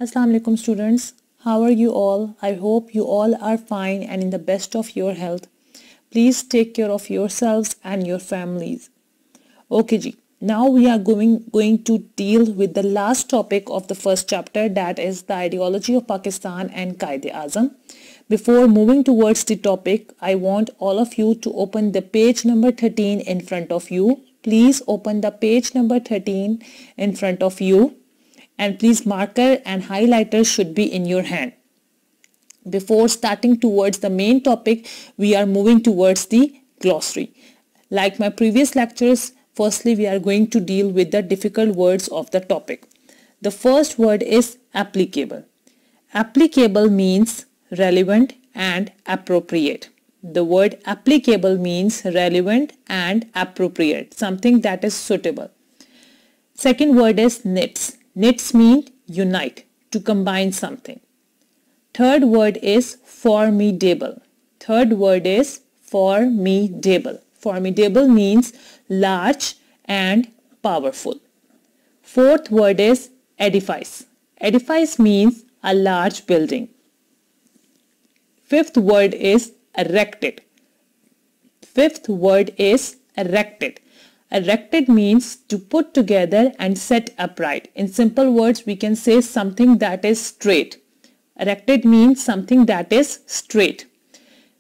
Assalamu alaikum students. How are you all? I hope you all are fine and in the best of your health. Please take care of yourselves and your families. Okay ji. Now we are going to deal with the last topic of the first chapter, that is the ideology of Pakistan and Qaid-e-Azam. Before moving towards the topic, I want all of you to open the page number 13 in front of you. Please open the page number 13 in front of you. And please, marker and highlighter should be in your hand. Before starting towards the main topic, we are moving towards the glossary. Like my previous lectures, firstly we are going to deal with the difficult words of the topic. The first word is applicable. Applicable means relevant and appropriate. The word applicable means relevant and appropriate, something that is suitable. Second word is knits. Knits mean unite, to combine something. Third word is formidable. Third word is formidable. Formidable means large and powerful. Fourth word is edifice. Edifice means a large building. Fifth word is erected. Fifth word is erected. Erected means to put together and set upright. In simple words, we can say something that is straight. Erected means something that is straight.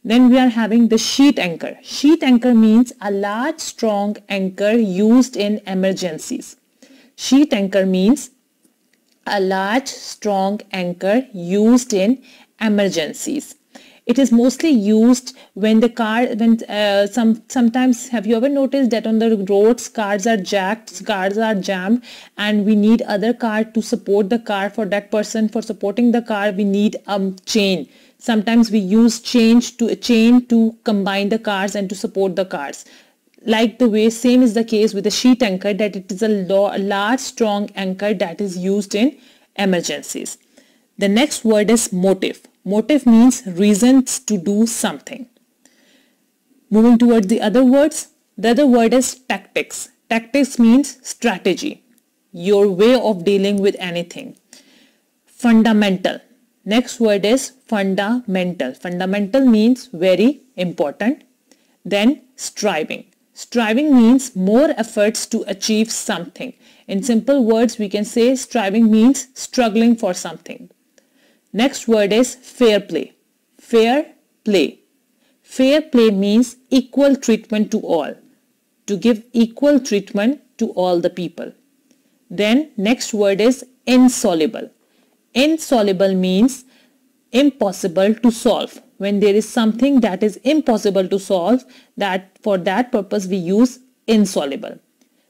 Then we are having the sheet anchor. Sheet anchor means a large strong anchor used in emergencies. Sheet anchor means a large strong anchor used in emergencies. It is mostly used when the car, sometimes have you ever noticed that on the roads cars are jacked, cars are jammed, and we need other car to support the car. For that person, for supporting the car, we need a chain. Sometimes we use chain to combine the cars and to support the cars. Like the way, same is the case with the sheet anchor, that it is a large strong anchor that is used in emergencies. The next word is motive. Motive means reasons to do something. Moving towards the other words, the other word is tactics. Tactics means strategy, your way of dealing with anything. Fundamental. Next word is fundamental. Fundamental means very important. Then striving. Striving means more efforts to achieve something. In simple words, we can say striving means struggling for something. Next word is fair play. Fair play. Fair play means equal treatment to all. To give equal treatment to all the people. Then next word is insoluble. Insoluble means impossible to solve. When there is something that is impossible to solve, that for that purpose we use insoluble.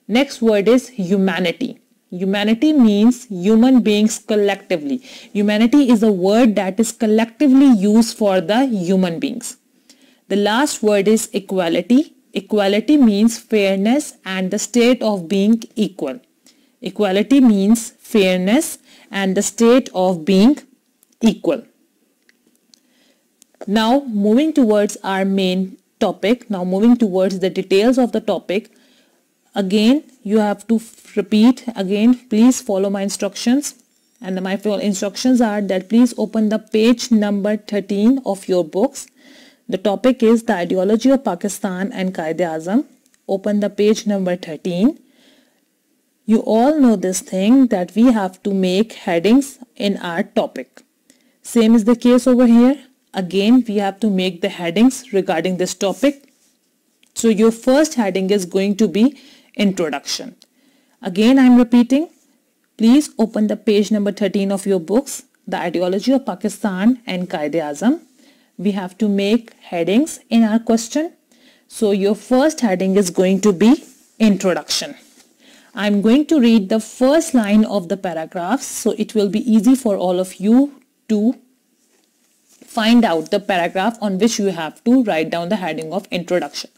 Next word is humanity. Humanity means human beings collectively. Humanity is a word that is collectively used for the human beings. The last word is equality. Equality means fairness and the state of being equal. Equality means fairness and the state of being equal. Now moving towards our main topic, now moving towards the details of the topic. Again, you have to repeat again, please follow my instructions, and my instructions are that please open the page number 13 of your books. The topic is the ideology of Pakistan and Qaid-e-Azam. Open the page number 13. You all know this thing that we have to make headings in our topic. Same is the case over here. Again, we have to make the headings regarding this topic. So your first heading is going to be introduction. Again, I am repeating, please open the page number 13 of your books, the ideology of Pakistan and Qaid-e-Azam. We have to make headings in our question. So your first heading is going to be introduction. I am going to read the first line of the paragraphs, so it will be easy for all of you to find out the paragraph on which you have to write down the heading of introduction.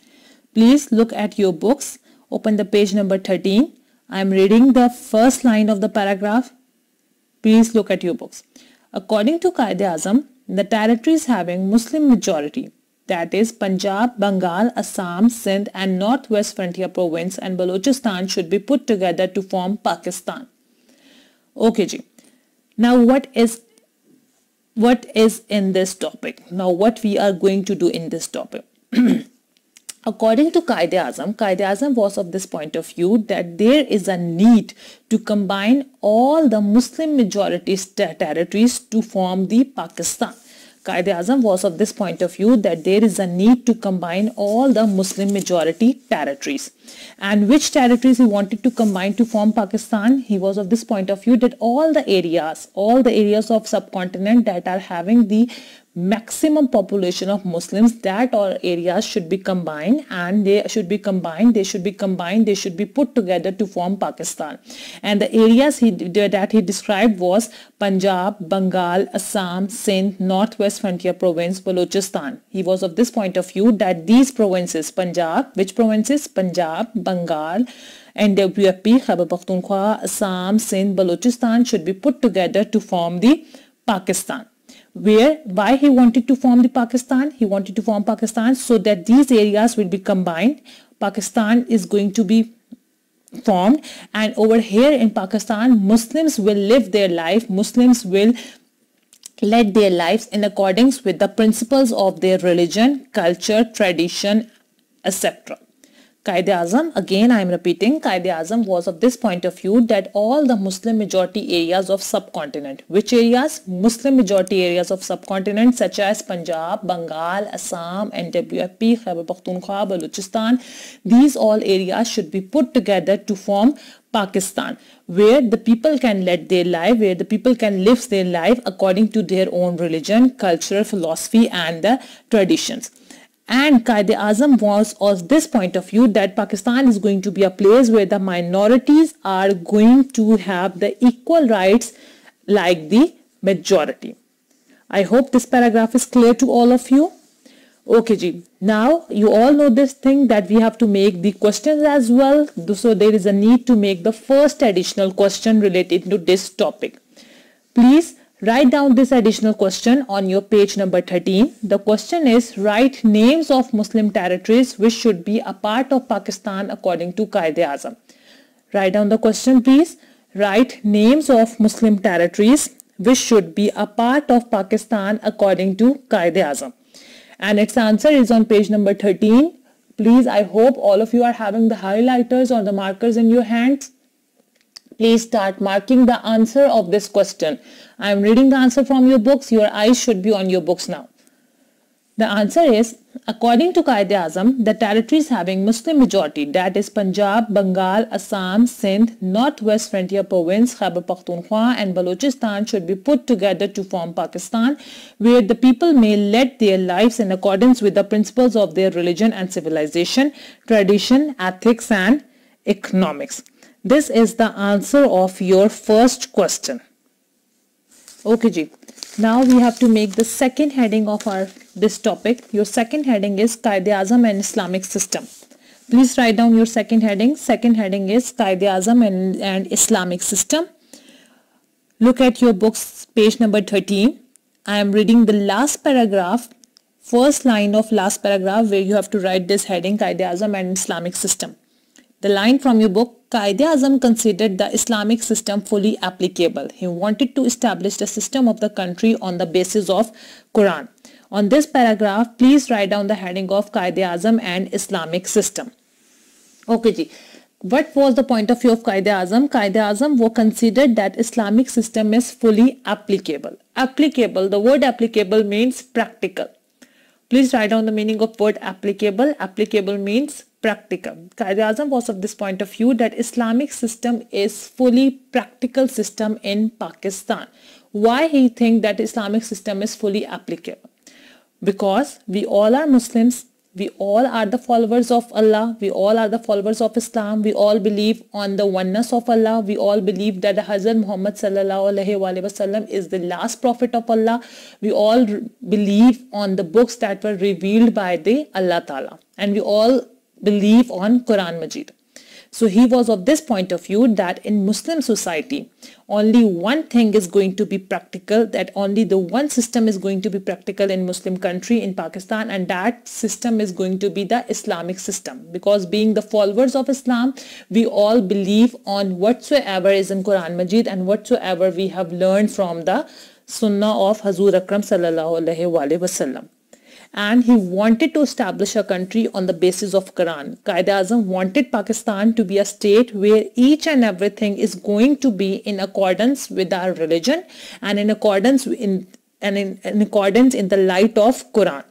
Please look at your books. Open the page number 13. I am reading the first line of the paragraph. Please look at your books. According to Qaid-e-Azam, the territories having Muslim majority, that is Punjab, Bengal, Assam, Sindh and Northwest Frontier Province and Balochistan should be put together to form Pakistan. Okay ji. Now what is in this topic? Now what we are going to do in this topic? According to Qaid-e-Azam was of this point of view that there is a need to combine all the Muslim majority territories to form the Pakistan. Qaid-e-Azam was of this point of view that there is a need to combine all the Muslim majority territories. And which territories he wanted to combine to form Pakistan? He was of this point of view that all the areas of subcontinent that are having the maximum population of Muslims, that all areas should be combined, and they should be put together to form Pakistan. And the areas that he described was Punjab, Bengal, Assam, Sindh, Northwest Frontier Province, Balochistan. He was of this point of view that these provinces, Punjab, Bengal, NWFP, Khyber Pakhtunkhwa, Assam, Sindh, Balochistan should be put together to form the Pakistan. Why he wanted to form the Pakistan? He wanted to form Pakistan so that these areas will be combined. Pakistan is going to be formed, and over here in Pakistan, Muslims will live their life. Muslims will lead their lives in accordance with the principles of their religion, culture, tradition, etc. Qaid-e-Azam, again I am repeating, Qaid-e-Azam was of this point of view that all the Muslim majority areas of subcontinent, which areas? Muslim majority areas of subcontinent such as Punjab, Bengal, Assam, NWFP, Khyber Pakhtunkhwa, Balochistan, these all areas should be put together to form Pakistan, where the people can lead their life, where the people can live their life according to their own religion, culture, philosophy and the traditions. And Qaid-e-Azam was of this point of view that Pakistan is going to be a place where the minorities are going to have the equal rights like the majority. I hope this paragraph is clear to all of you. Okay ji, now you all know this thing that we have to make the questions as well. So there is a need to make the first additional question related to this topic. Please write down this additional question on your page number 13. The question is, write names of Muslim territories which should be a part of Pakistan according to Qaid-e-Azam. Write down the question please. Write names of Muslim territories which should be a part of Pakistan according to Qaid-e-Azam. And its answer is on page number 13. Please, I hope all of you are having the highlighters or the markers in your hands. Please start marking the answer of this question. I am reading the answer from your books. Your eyes should be on your books now. The answer is, according to Qaid-e-Azam, the territories having Muslim majority, that is Punjab, Bengal, Assam, Sindh, Northwest Frontier Province, Khyber Pakhtunkhwa and Balochistan should be put together to form Pakistan, where the people may lead their lives in accordance with the principles of their religion and civilization, tradition, ethics and economics. This is the answer of your first question. Okay ji. Now we have to make the second heading of this topic. Your second heading is Qaid-e-Azam and Islamic system. Please write down your second heading. Second heading is Qaid-e-Azam and Islamic system. Look at your books, page number 13. I am reading the last paragraph, first line of last paragraph, where you have to write this heading, Qaid-e-Azam and Islamic system. The line from your book, Qaid-e-Azam considered the Islamic system fully applicable. He wanted to establish the system of the country on the basis of Quran. On this paragraph, please write down the heading of Qaid-e-Azam and Islamic system. Okay ji. What was the point of view of Qaid-e-Azam? Qaid-e-Azam was considered that Islamic system is fully applicable. Applicable, the word applicable means practical. Please write down the meaning of word applicable. Applicable means practical. Qaid-e-Azam was of this point of view that Islamic system is fully practical system in Pakistan. Why he think that Islamic system is fully applicable? Because we all are Muslims, we all are the followers of Allah, we all are the followers of Islam, we all believe on the oneness of Allah, we all believe that Hazrat Muhammad sallallahu alaihi wasallam is the last prophet of Allah, we all believe on the books that were revealed by the Allah Ta'ala, and we all believe on Quran Majid. So he was of this point of view that in Muslim society, only one thing is going to be practical, that only the one system is going to be practical in Muslim country, in Pakistan, and that system is going to be the Islamic system. Because being the followers of Islam, we all believe on whatsoever is in Quran Majid and whatsoever we have learned from the Sunnah of Hazur Akram sallallahu alaihi wasallam. And he wanted to establish a country on the basis of Quran. Quaid-e-Azam wanted Pakistan to be a state where each and everything is going to be in accordance with our religion and in accordance in the light of Quran.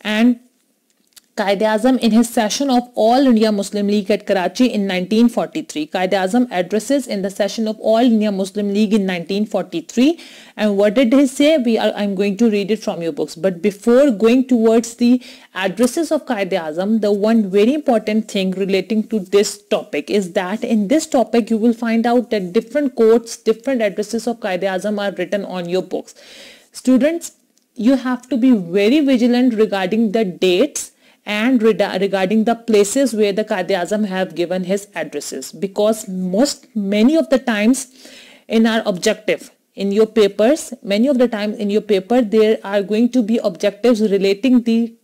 And Quaid-e-Azam, in his session of All India Muslim League at Karachi in 1943, Quaid-e-Azam addresses in the session of All India Muslim League in 1943. And what did he say? I'm going to read it from your books. But before going towards the addresses of Quaid-e-Azam, the one very important thing relating to this topic is that in this topic you will find out that different quotes, different addresses of Quaid-e-Azam are written on your books. Students, you have to be very vigilant regarding the dates and regarding the places where the Quaid-e-Azam have given his addresses, because many of the times in our objective in your papers, many of the times in your paper there are going to be objectives relating the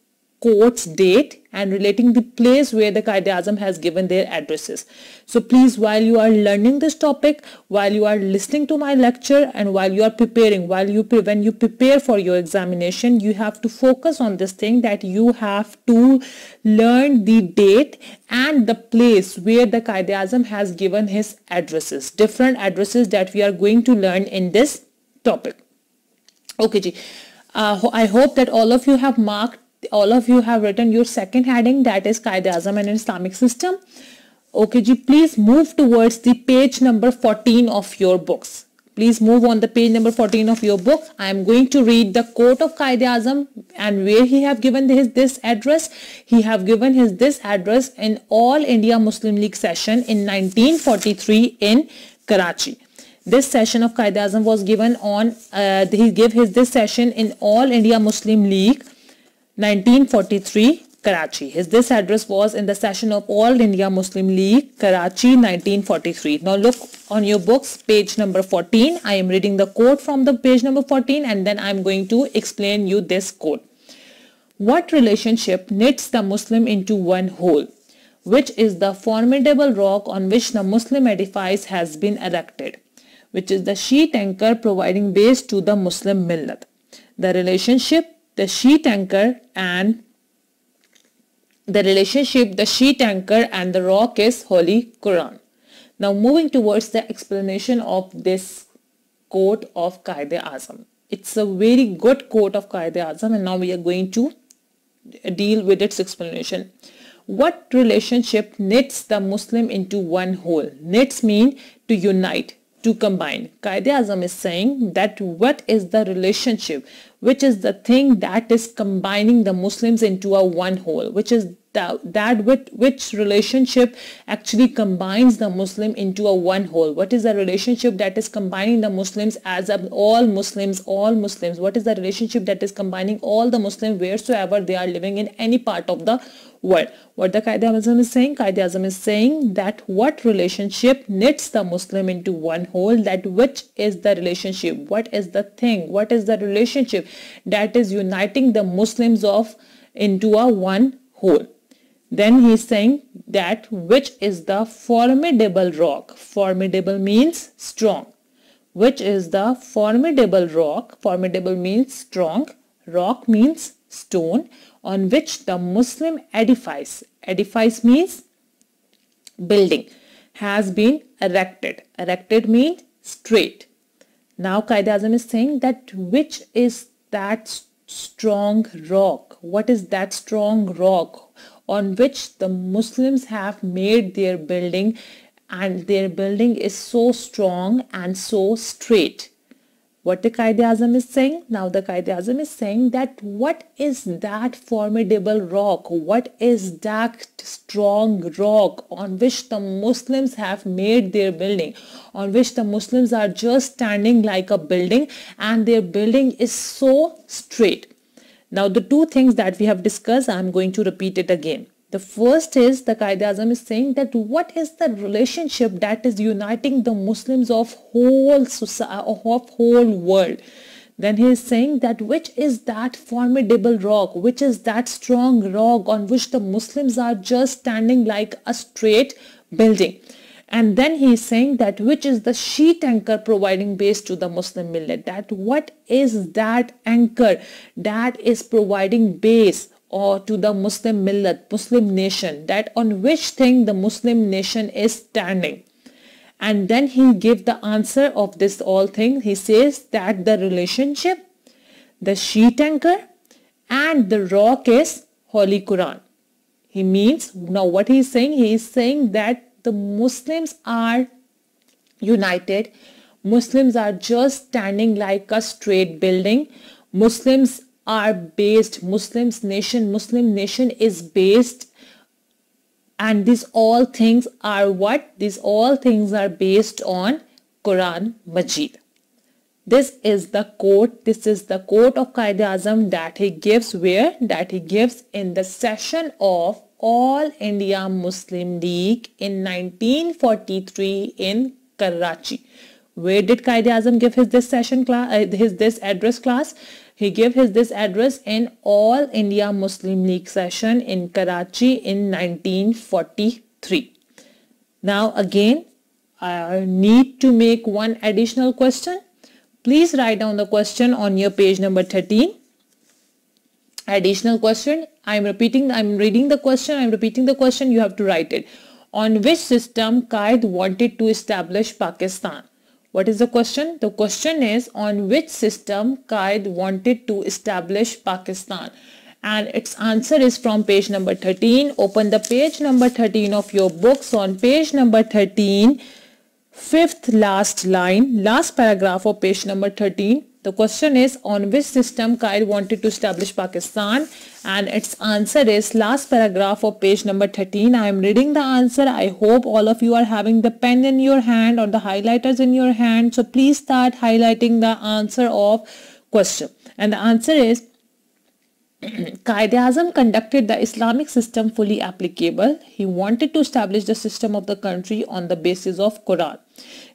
quote's date and relating the place where the Quaid-e-Azam has given their addresses. So please, while you are learning this topic, while you are listening to my lecture, and while you are preparing, when you prepare for your examination, you have to focus on this thing, that you have to learn the date and the place where the Quaid-e-Azam has given his addresses, different addresses that we are going to learn in this topic. Okay ji, I hope that all of you have written your second heading, that is Quaid-e-Azam and Islamic system. Okay ji, please move towards the page number 14 of your books. Please move on the page number 14 of your book. I am going to read the quote of Quaid-e-Azam and where he have given this address. He have given this address in All India Muslim League session in 1943 in Karachi. This session of Quaid-e-Azam was given on, he gave this session in All India Muslim League 1943 Karachi. This address was in the session of All India Muslim League Karachi 1943. Now look on your books, page number 14. I am reading the quote from the page number 14 and then I am going to explain you this quote. What relationship knits the Muslim into one whole, which is the formidable rock on which the Muslim edifice has been erected, which is the sheet anchor providing base to the Muslim millat. The relationship, the sheet anchor and the rock is Holy Quran. Now moving towards the explanation of this quote of Quaid-e-Azam. It's a very good quote of Quaid-e-Azam, and now we are going to deal with its explanation. What relationship knits the Muslim into one whole? Knits mean to unite, to combine. Quaid-e-Azam is saying that what is the relationship, which is the thing that is combining the Muslims into a one whole, which is which relationship actually combines the Muslim into a one whole. What is the relationship that is combining the Muslims as all Muslims? What is the relationship that is combining all the Muslims wheresoever they are living in any part of the world? What the Quaid-e-Azam is saying? Quaid-e-Azam is saying that what relationship knits the Muslim into one whole, that which is the relationship, what is the thing, what is the relationship that is uniting the Muslims into a one whole. Then he is saying that which is the formidable rock. Formidable means strong. Which is the formidable rock? Formidable means strong. Rock means stone, on which the Muslim edifice means building, has been erected. Erected means straight. Now Quaid-e-Azam is saying that which is that strong rock? What is that strong rock on which the Muslims have made their building, and their building is so strong and so straight? What the Quaid-e-Azam is saying? Now the Quaid-e-Azam is saying that what is that formidable rock? What is that strong rock on which the Muslims have made their building, on which the Muslims are just standing like a building and their building is so straight? Now the two things that we have discussed, I am going to repeat it again. The first is the Quaid-e-Azam is saying that what is the relationship that is uniting the Muslims of whole society, of whole world. Then he is saying that which is that formidable rock, which is that strong rock on which the Muslims are just standing like a straight building. And then he is saying that which is the sheet anchor providing base to the Muslim millet, that what is that anchor that is providing base or to the Muslim millet, Muslim nation, that on which thing the Muslim nation is standing. And then he gave the answer of this all thing. He says that the relationship, the sheet anchor and the rock is Holy Quran. He means, now what he is saying that the Muslims are united. Muslims are just standing like a straight building. Muslims are based, Muslim nation is based, and these all things are what? These all things are based on Quran Majid. This is the quote. This is the quote of Quaid-e-Azam that he gives where? That he gives in the session of All India Muslim League in 1943 in Karachi. Where did Quaid-e-Azam give his this session class? This address class? He gave this address in All India Muslim League session in Karachi in 1943. Now again, I need to make one additional question. Please write down the question on your page number 13. Additional question. I'm reading the question. I'm repeating the question. You have to write it. On which system Quaid wanted to establish Pakistan? What is the question? The question is on which system Quaid wanted to establish Pakistan? And its answer is from page number 13. Open the page number 13 of your books. On page number 13, fifth last line, last paragraph of page number 13. The question is on which system Quaid wanted to establish Pakistan, and its answer is last paragraph of page number 13. I am reading the answer. I hope all of you are having the pen in your hand or the highlighters in your hand. So please start highlighting the answer of question. And the answer is Quaid-e-Azam conducted the Islamic system fully applicable. He wanted to establish the system of the country on the basis of Quran.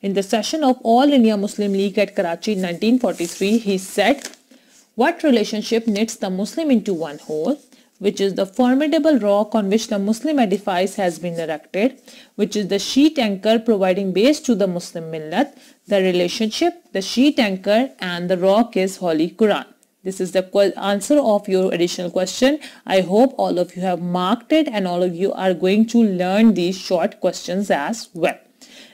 In the session of All India Muslim League at Karachi in 1943, he said, what relationship knits the Muslim into one whole, which is the formidable rock on which the Muslim edifice has been erected, which is the sheet anchor providing base to the Muslim millet. The relationship, the sheet anchor and the rock is Holy Quran. This is the answer of your additional question. I hope all of you have marked it and all of you are going to learn these short questions as well.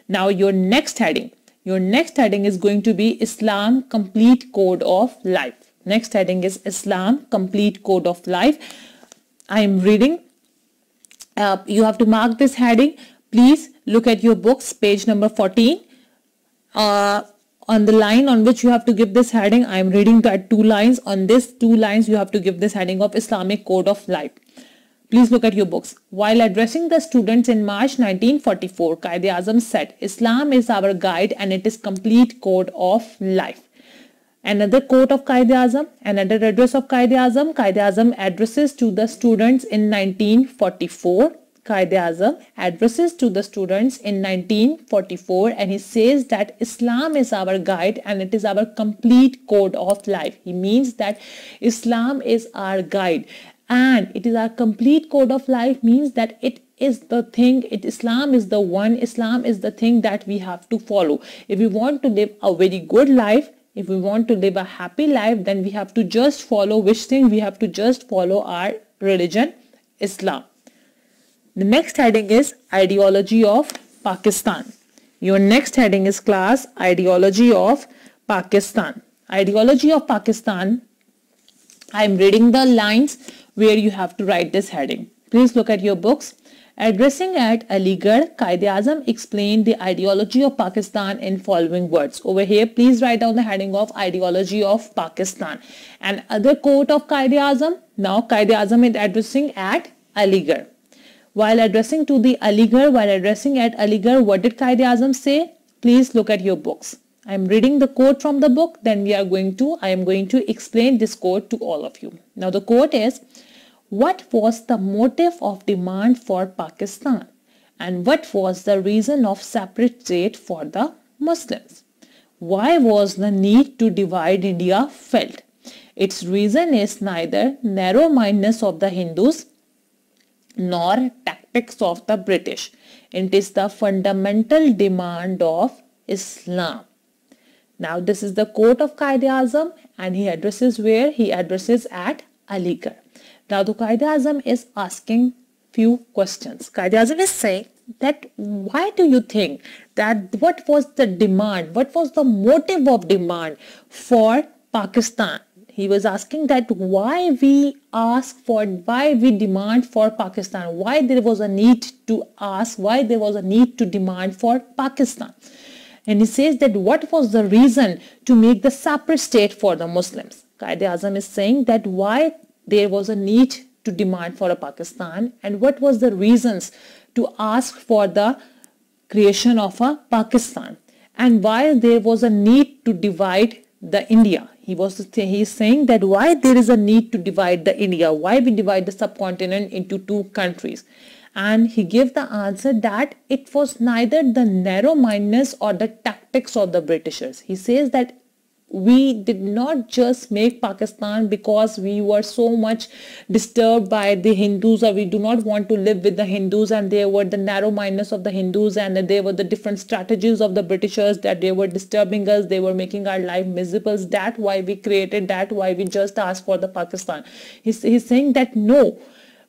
Now your next heading is going to be Islam Complete Code of Life. Next heading is Islam Complete Code of Life. I am reading. You have to mark this heading. Please look at your books, page number 14. On the line on which you have to give this heading, I am reading that 2 lines. On this 2 lines, you have to give this heading of Islamic Code of Life. Please look at your books. While addressing the students in March 1944, Quaid-e-Azam said, Islam is our guide and it is complete code of life. Another quote of Quaid-e-Azam, another address of Quaid-e-Azam. Quaid-e-Azam addresses to the students in 1944. Quaid-e-Azam addresses to the students in 1944 and he says that Islam is our guide and it is our complete code of life. He means that Islam is our guide and it is our complete code of life, means that it is the thing, Islam is the one, Islam is the thing that we have to follow. If we want to live a very good life, if we want to live a happy life, then we have to just follow which thing? We have to just follow our religion, Islam. The next heading is Ideology of Pakistan. Your next heading is class Ideology of Pakistan. Ideology of Pakistan. I am reading the lines where you have to write this heading. Please look at your books. Addressing at Aligarh, Quaid-e-Azam explained the ideology of Pakistan in following words. Over here, please write down the heading of Ideology of Pakistan. And other quote of Quaid-e-Azam. Now Quaid-e-Azam is addressing at Aligarh. While addressing at Aligarh, what did Quaid-e-Azam say? Please look at your books. I am reading the quote from the book. Then I am going to explain this quote to all of you. Now the quote is, What was the motive of demand for Pakistan? And what was the reason of separate state for the Muslims? Why was the need to divide India felt? Its reason is neither narrow-mindedness of the Hindus nor tactics of the British. It is the fundamental demand of Islam. Now this is the quote of Quaid-e-Azam, and he addresses where? He addresses at Aligarh. Now the Quaid-e-Azam is asking few questions. Quaid-e-Azam is saying that why do you think that what was the demand, what was the motive of demand for Pakistan? He was asking that why we demand for Pakistan, why there was a need to ask, why there was a need to demand for Pakistan. And he says that what was the reason to make the separate state for the Muslims. Quaid-e-Azam is saying that why there was a need to demand for a Pakistan and what was the reasons to ask for the creation of a Pakistan and why there was a need to divide the India. He is saying that why there is a need to divide the India, why we divide the subcontinent into two countries. And he gave the answer that it was neither the narrow-mindedness or the tactics of the Britishers. He says that we did not just make Pakistan because we were so much disturbed by the Hindus, or we do not want to live with the Hindus, and there were the narrow-mindedness of the Hindus, and there were the different strategies of the Britishers that they were disturbing us, they were making our life miserable. That's why we created, that why we just asked for the Pakistan. He's saying that no,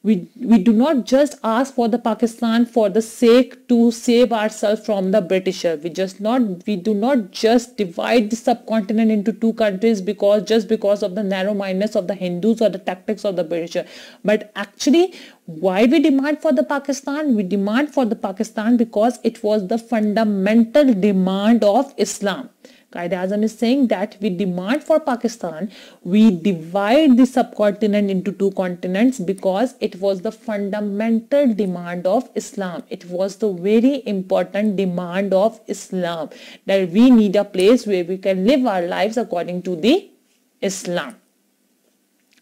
we do not just ask for the Pakistan for the sake to save ourselves from the Britisher. We do not just divide the subcontinent into two countries because of the narrow-mindedness of the Hindus or the tactics of the Britisher. But actually, why we demand for the Pakistan? We demand for the Pakistan because it was the fundamental demand of Islam. Quaid-e-Azam is saying that we demand for Pakistan, we divide the subcontinent into two continents because it was the fundamental demand of Islam. It was the very important demand of Islam that we need a place where we can live our lives according to the Islam.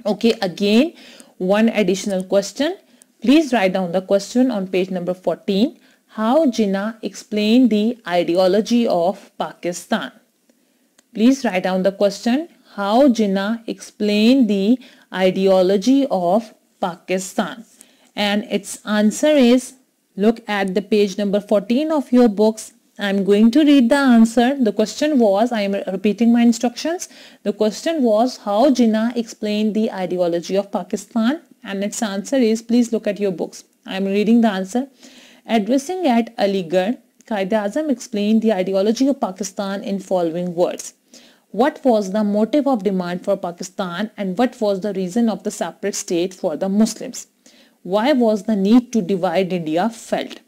Okay, again, one additional question. Please write down the question on page number 14. How Jinnah explained the ideology of Pakistan? Please write down the question. How Jinnah explained the ideology of Pakistan? And its answer is, look at the page number 14 of your books. I'm going to read the answer. The question was, I am repeating my instructions. The question was, how Jinnah explained the ideology of Pakistan? And its answer is, please look at your books. I'm reading the answer. Addressing at Aligarh, Quaid-e-Azam explained the ideology of Pakistan in following words. What was the motive of demand for Pakistan and what was the reason of the separate state for the Muslims? Why was the need to divide India felt?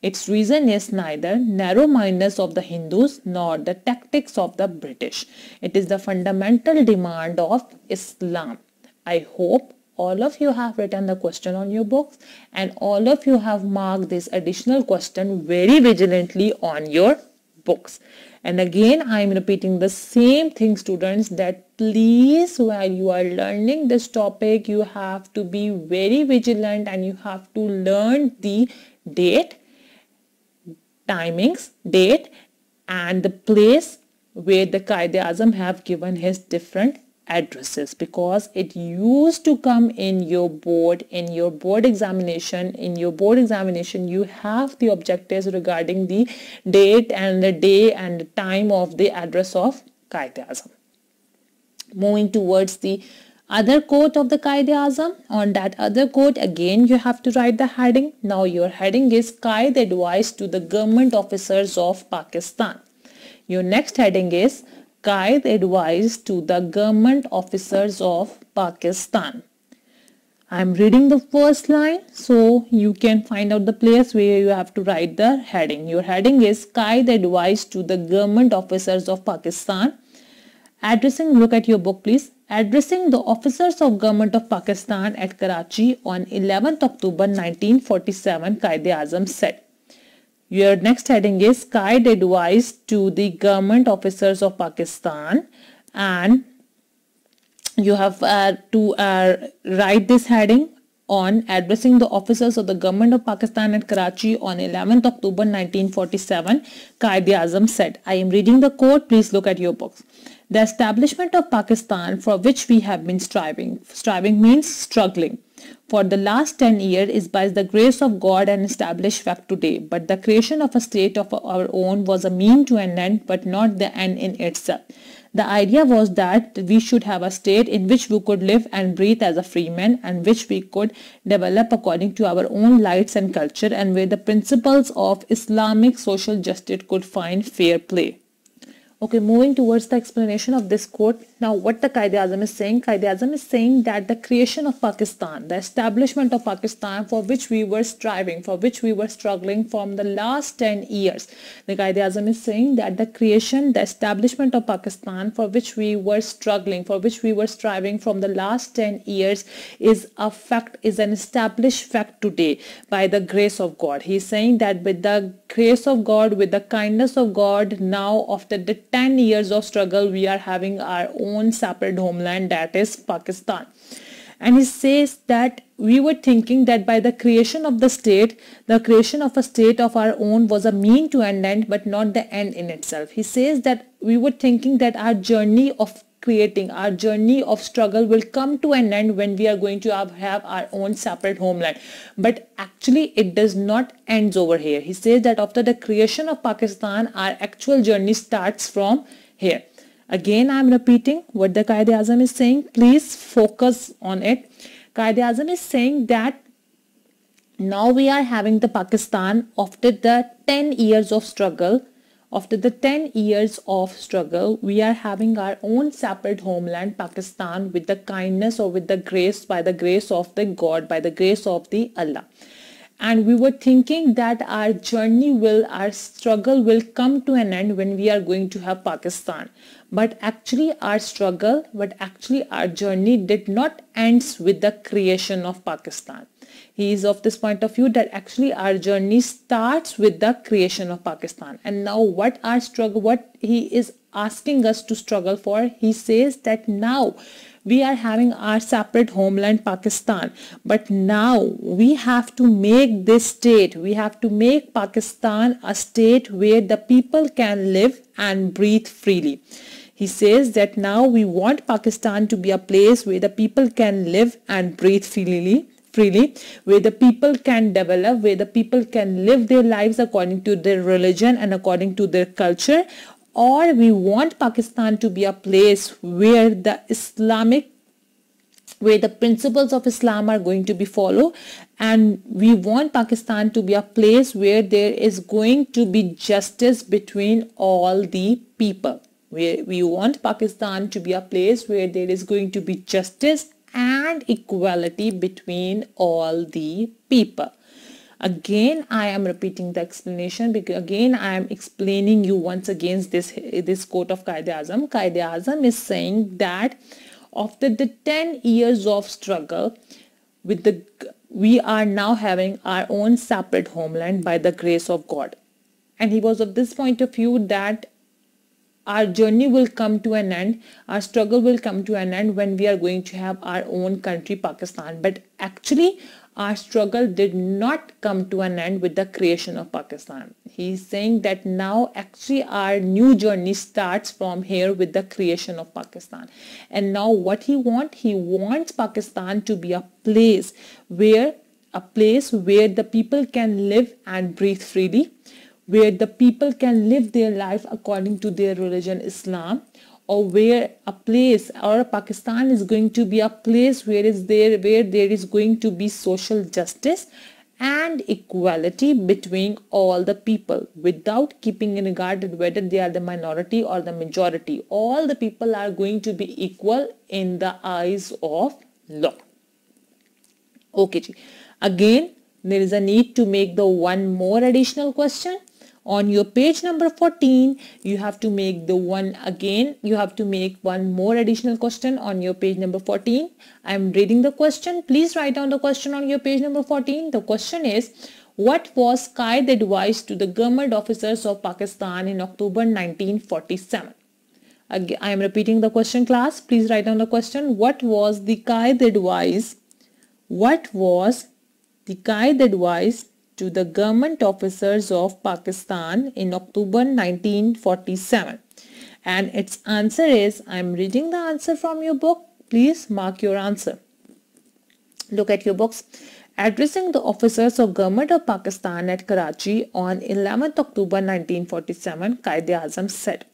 Its reason is neither narrow-mindedness of the Hindus nor the tactics of the British. It is the fundamental demand of Islam. I hope all of you have written the question on your books and all of you have marked this additional question very vigilantly on your books. And again, I am repeating the same thing, students, that please, while you are learning this topic, you have to be very vigilant and you have to learn the date, timings, date, and the place where the Quaid-e-Azam have given his different addresses, because it used to come in your board examination. In your board examination, you have the objectives regarding the date and the day and the time of the address of Quaid-e-Azam. Moving towards the other quote of the Quaid-e-Azam. On that other quote, again you have to write the heading. Now your heading is Quaid advice to the government officers of Pakistan. Your next heading is Quaid advice to the government officers of Pakistan. I am reading the first line, so you can find out the place where you have to write the heading. Your heading is Quaid advice to the government officers of Pakistan. Addressing, look at your book please. Addressing the officers of government of Pakistan at Karachi on 11th October 1947, Quaid-e-Azam said. Your next heading is Quaid advice to the government officers of Pakistan, and you have to write this heading on addressing the officers of the government of Pakistan at Karachi on 11th October 1947, Quaid-e-Azam said, I am reading the quote, please look at your books. The establishment of Pakistan for which we have been striving means struggling, for the last 10 years is by the grace of God an established fact today, but the creation of a state of our own was a mean to an end, but not the end in itself. The idea was that we should have a state in which we could live and breathe as a free man, and which we could develop according to our own lights and culture, and where the principles of Islamic social justice could find fair play. Okay, moving towards the explanation of this quote. Now, what the Quaid-e-Azam is saying? Quaid-e-Azam is saying that the creation of Pakistan, the establishment of Pakistan for which we were striving, for which we were struggling from the last 10 years. The Quaid-e-Azam is saying that the creation, the establishment of Pakistan for which we were struggling, for which we were striving from the last 10 years is a fact, is an established fact today by the grace of God. He is saying that with the grace of God, with the kindness of God, now after the 10 years of struggle, we are having our own separate homeland, that is Pakistan. And he says that we were thinking that by the creation of the state, the creation of a state of our own was a mean to an end, but not the end in itself. He says that we were thinking that our journey of creating, our journey of struggle will come to an end when we are going to have our own separate homeland. But actually it does not end over here. He says that after the creation of Pakistan, our actual journey starts from here. Again, I am repeating what the Quaid-e-Azam is saying. Please focus on it. Quaid-e-Azam is saying that now we are having the Pakistan after the 10 years of struggle. After the 10 years of struggle, we are having our own separate homeland, Pakistan, with the kindness or with the grace, by the grace of the God, by the grace of the Allah. And we were thinking that our journey will, our struggle will come to an end when we are going to have Pakistan. But actually our struggle, our journey did not end with the creation of Pakistan. He is of this point of view that actually our journey starts with the creation of Pakistan. And now what he is asking us to struggle for, he says that now we are having our separate homeland Pakistan, but now we have to make this state, we have to make Pakistan a state where the people can live and breathe freely. He says that now we want Pakistan to be a place where the people can live and breathe freely, where the people can develop, where the people can live their lives according to their religion and according to their culture. Or we want Pakistan to be a place where the principles of Islam are going to be followed, and we want Pakistan to be a place where there is going to be justice between all the people. We want Pakistan to be a place where there is going to be justice and equality between all the people. Again, I am repeating the explanation because again I am explaining you once again this quote of Quaid-e-Azam. Quaid-e-Azam is saying that after the 10 years of struggle, we are now having our own separate homeland by the grace of God. And he was of this point of view that our journey will come to an end, our struggle will come to an end when we are going to have our own country, Pakistan. But actually, our struggle did not come to an end with the creation of Pakistan. He is saying that now actually our new journey starts from here with the creation of Pakistan. And now what he wants Pakistan to be a place where the people can live and breathe freely, where the people can live their life according to their religion, Islam, or where Pakistan is going to be a place where there is going to be social justice and equality between all the people, without keeping in regard whether they are the minority or the majority. All the people are going to be equal in the eyes of law. Okay, again, there is a need to make the one more additional question. On your page number 14, you have to make one more additional question on your page number 14. I am reading the question. Please write down the question on your page number 14. The question is, what was Quaid advice to the government officers of Pakistan in October 1947? Again, I am repeating the question, class. Please write down the question. What was the Quaid advice? What was the Qaid advice to the government officers of Pakistan in October 1947? And its answer is, I am reading the answer from your book. Please mark your answer. Look at your books. Addressing the officers of Government of Pakistan at Karachi on 11th October 1947, Quaid-e-Azam said,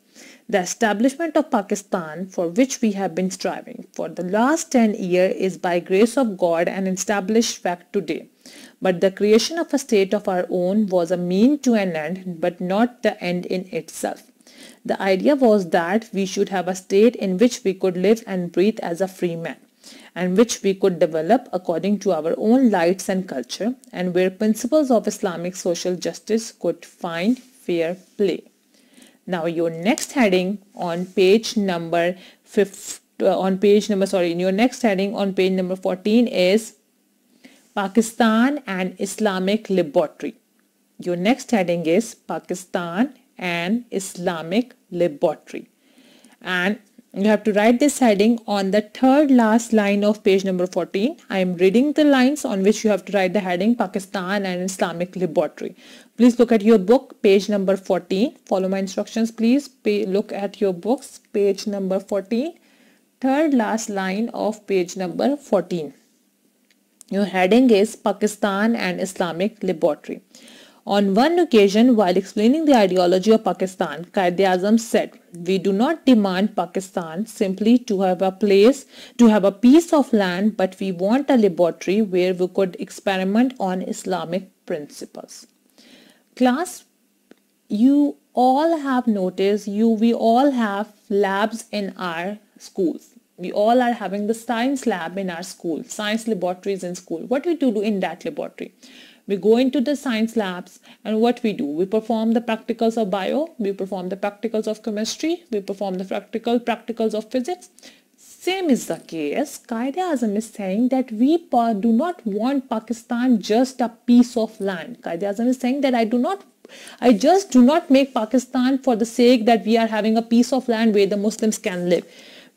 "The establishment of Pakistan, for which we have been striving for the last 10 years, is by grace of God an established fact today. But the creation of a state of our own was a mean to an end, but not the end in itself. The idea was that we should have a state in which we could live and breathe as a free man, and which we could develop according to our own lights and culture, and where principles of Islamic social justice could find fair play." Now your next heading on page number 14 is Pakistan and Islamic Laboratory. Your next heading is Pakistan and Islamic Laboratory, and you have to write this heading on the third last line of page number 14. I am reading the lines on which you have to write the heading Pakistan and Islamic Laboratory. Please look at your book, page number 14. Follow my instructions, please. Look at your books, page number 14, third last line of page number 14. Your heading is Pakistan and Islamic Laboratory. On one occasion, while explaining the ideology of Pakistan, Quaid-e-Azam said, "We do not demand Pakistan simply to have a piece of land, but we want a laboratory where we could experiment on Islamic principles." Class, you all have noticed, we all have labs in our schools. We all are having the science lab in our school, science laboratories in school. What we do in that laboratory? We go into the science labs, and what we do? We perform the practicals of bio, we perform the practicals of chemistry, we perform the practicals of physics. Same is the case. Quaid-e-Azam is saying that we do not want Pakistan just a piece of land. Quaid-e-Azam is saying that I just do not make Pakistan for the sake that we are having a piece of land where the Muslims can live.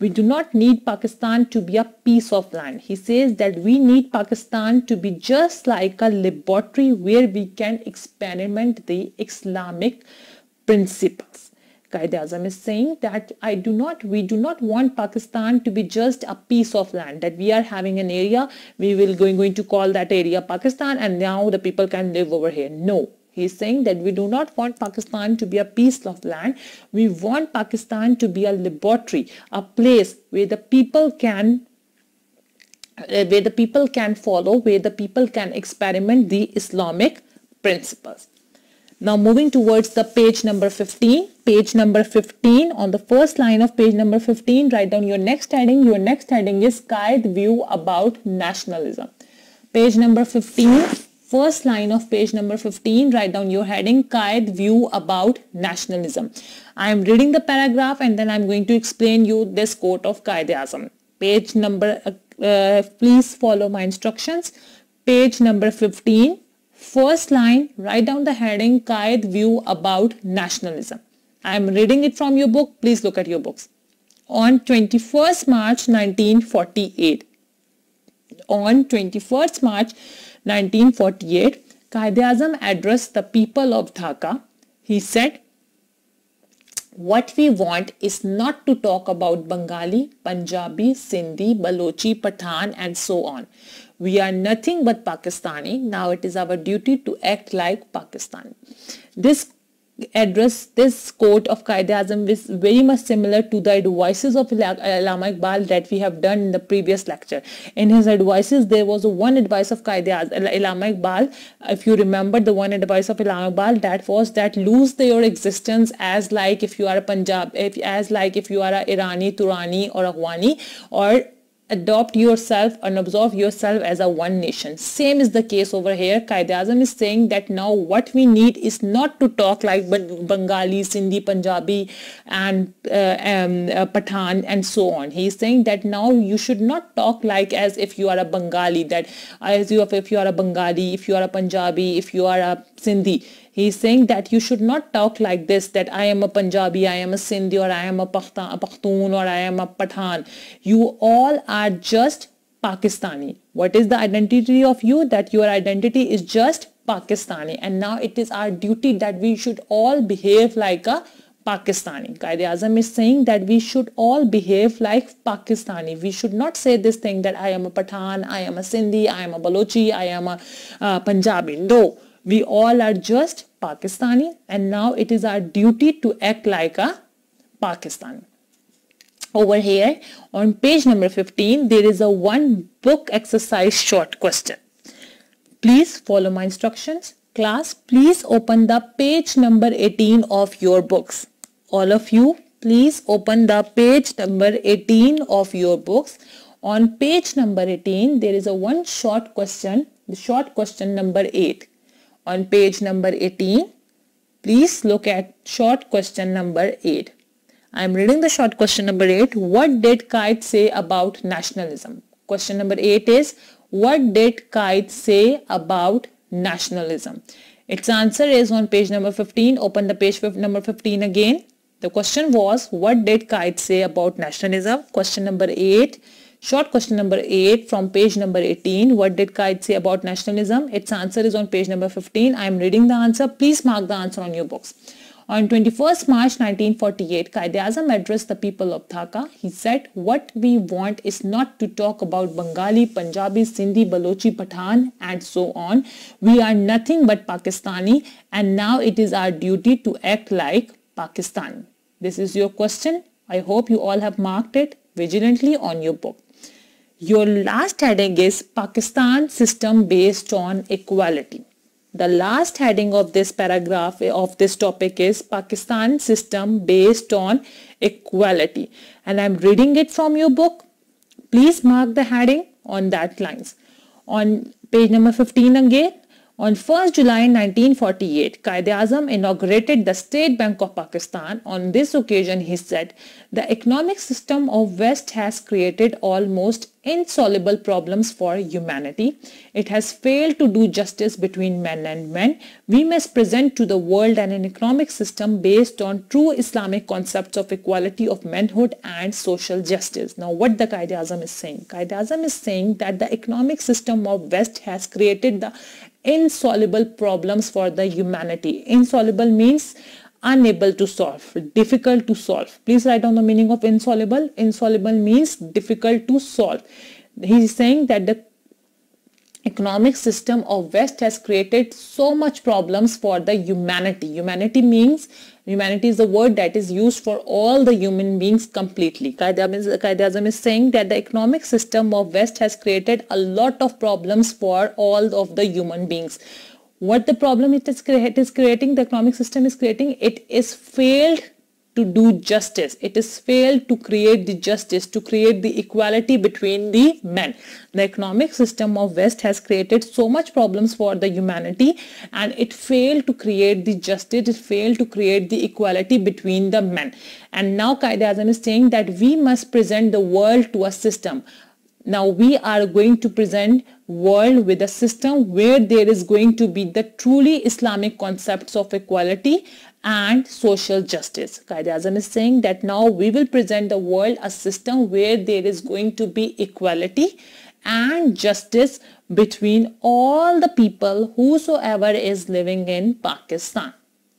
We do not need Pakistan to be a piece of land. He says that we need Pakistan to be just like a laboratory where we can experiment the Islamic principles. Quaid-e-Azam is saying that we do not want Pakistan to be just a piece of land, that we are having an area, we will going to call that area Pakistan, and now the people can live over here. No. He's saying that we do not want Pakistan to be a piece of land. We want Pakistan to be a laboratory, a place where the people can follow, where the people can experiment the Islamic principles. Now moving towards the page number 15. Page number 15, on the first line of page number 15, write down your next heading. Your next heading is Qaid view about nationalism. Page number 15. First line of page number 15, write down your heading, Qaid view about nationalism. I am reading the paragraph and then I am going to explain you this quote of Quaid-e-Azam. Page number, please follow my instructions. Page number 15, first line, write down the heading, Qaid view about nationalism. I am reading it from your book. Please look at your books. On 21st March 1948. On 21st March 1948, Quaid-e-Azam addressed the people of Dhaka. He said, "What we want is not to talk about Bengali, Punjabi, Sindhi, Balochi, Pathan and so on. We are nothing but Pakistani. Now it is our duty to act like Pakistani." This quote of Quaid-e-Azam is very much similar to the advices of Allama Iqbal that we have done in the previous lecture. In his advices, there was one advice of Allama Iqbal. If you remember the one advice of Allama Iqbal, that was that lose your existence as like if you are a Punjab, as like if you are a Irani, Turani or Afghani, or adopt yourself and observe yourself as a one nation. Same is the case over here. Quaid-e-Azam is saying that now what we need is not to talk like Bengali, Sindhi, Punjabi and Pathan and so on. He is saying that now you should not talk like as if you are a Bengali, that if you are a Bengali, if you are a Punjabi, if you are a Sindhi. He is saying that you should not talk like this, that I am a Punjabi, I am a Sindhi, or I am a Pakhtun, or I am a Pathan. You all are just Pakistani. What is the identity of you? That your identity is just Pakistani, and now it is our duty that we should all behave like a Pakistani. Quaid-e-Azam is saying that we should all behave like Pakistani. We should not say this thing that I am a Pathan, I am a Sindhi, I am a Balochi, I am a Punjabi. No, we all are just Pakistani, and now it is our duty to act like a Pakistani. Over here on page number 15, there is a one book exercise short question. Please follow my instructions. Class, please open the page number 18 of your books. All of you, please open the page number 18 of your books. On page number 18, there is a one short question, the short question number 8. On page number 18, please look at short question number 8. I am reading the short question number 8. What did Quaid say about nationalism? Question number 8 is, what did Quaid say about nationalism? Its answer is on page number 15. Open the page number 15 again. The question was, what did Quaid say about nationalism? Question number 8. Short question number 8 from page number 18. What did Quaid say about nationalism? Its answer is on page number 15. I am reading the answer. Please mark the answer on your books. On 21st March 1948, Quaid-e-Azam addressed the people of Dhaka. He said, what we want is not to talk about Bengali, Punjabi, Sindhi, Balochi, Pathan and so on. We are nothing but Pakistani, and now it is our duty to act like Pakistani. This is your question. I hope you all have marked it vigilantly on your book. Your last heading is Pakistan system based on equality. The last heading of this paragraph of this topic is Pakistan system based on equality, and I am reading it from your book. Please mark the heading on that lines. On page number 15 again. On 1st July 1948, Quaid-e-Azam inaugurated the State Bank of Pakistan. On this occasion, he said, the economic system of West has created almost insoluble problems for humanity. It has failed to do justice between men and men. We must present to the world an economic system based on true Islamic concepts of equality of manhood and social justice. Now, what the Quaid-e-Azam is saying? Quaid-e-Azam is saying that the economic system of West has created the insoluble problems for the humanity. Insoluble means unable to solve, difficult to solve. Please write down the meaning of insoluble. Insoluble means difficult to solve. He is saying that the economic system of West has created so much problems for the humanity. Humanity means, humanity is the word that is used for all the human beings completely. Quaid-e-Azam is saying that the economic system of West has created a lot of problems for all of the human beings. What the problem it is creating, the economic system is creating, it is failed to do justice. It is failed to create the justice, to create the equality between the men. The economic system of West has created so much problems for the humanity, and it failed to create the justice, it failed to create the equality between the men. And now Quaid-e-Azam is saying that we must present the world to a system. Now we are going to present world with a system where there is going to be the truly Islamic concepts of equality and social justice. Quaid-e-Azam is saying that now we will present the world a system where there is going to be equality and justice between all the people whosoever is living in Pakistan.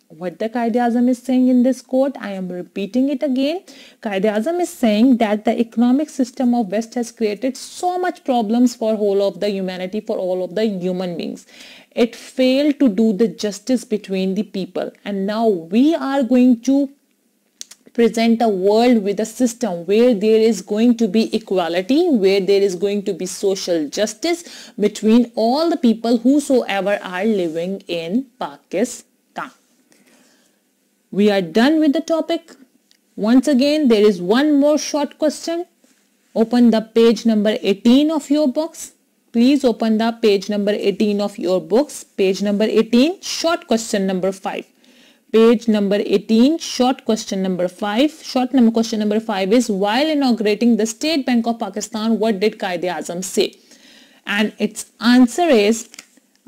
What the Quaid-e-Azam is saying in this quote, I am repeating it again. Quaid-e-Azam is saying that the economic system of West has created so much problems for whole of the humanity, for all of the human beings. It failed to do the justice between the people, and now we are going to present a world with a system where there is going to be equality, where there is going to be social justice between all the people whosoever are living in Pakistan. We are done with the topic. Once again, there is one more short question. Open the page number 18 of your books. Please open the page number 18 of your books. Page number 18, short question number 5. Page number 18, short question number 5. Short question number 5 is, while inaugurating the State Bank of Pakistan, what did Quaid-e-Azam say? And its answer is,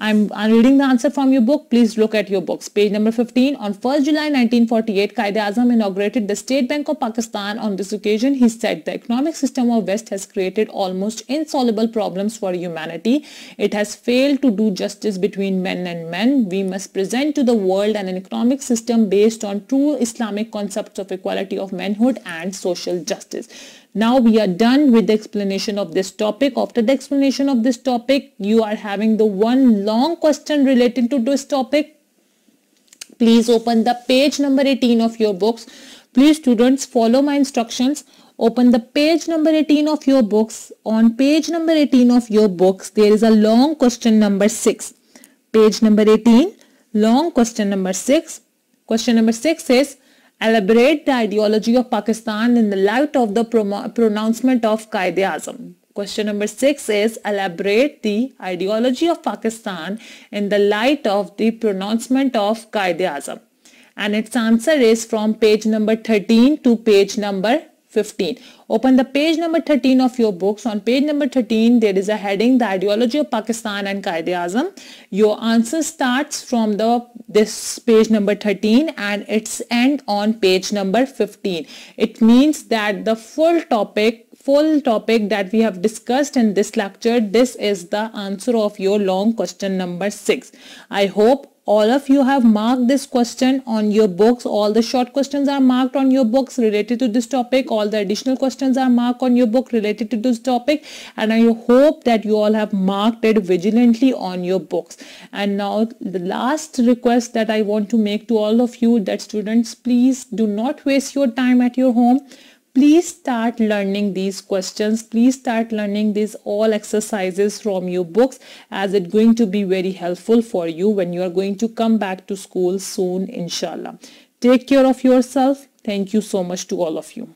I'm reading the answer from your book. Please look at your books. Page number 15. On 1st July 1948, Quaid-e-Azam inaugurated the State Bank of Pakistan. On this occasion, he said the economic system of West has created almost insoluble problems for humanity. It has failed to do justice between men and men. We must present to the world an economic system based on true Islamic concepts of equality of manhood and social justice. Now we are done with the explanation of this topic. After the explanation of this topic, you are having the one long question related to this topic. Please open the page number 18 of your books. Please students, follow my instructions. Open the page number 18 of your books. On page number 18 of your books, there is a long question number 6. Page number 18, long question number 6. Question number 6 is, elaborate the ideology of Pakistan in the light of the pronouncement of Quaid-e-Azam. Question number 6 is, elaborate the ideology of Pakistan in the light of the pronouncement of Quaid-e-Azam. And its answer is from page number 13 to page number 15. Open the page number 13 of your books. On page number 13, there is a heading, the ideology of Pakistan and Quaid-e-Azam. Your answer starts from this page number 13 and its end on page number 15. It means that the full topic that we have discussed in this lecture, this is the answer of your long question number 6. I hope all of you have marked this question on your books. All the short questions are marked on your books related to this topic. All the additional questions are marked on your book related to this topic. And I hope that you all have marked it vigilantly on your books. And now the last request that I want to make to all of you, that students, please do not waste your time at your home. Please start learning these questions. Please start learning these all exercises from your books, as it's going to be very helpful for you when you are going to come back to school soon, inshallah. Take care of yourself. Thank you so much to all of you.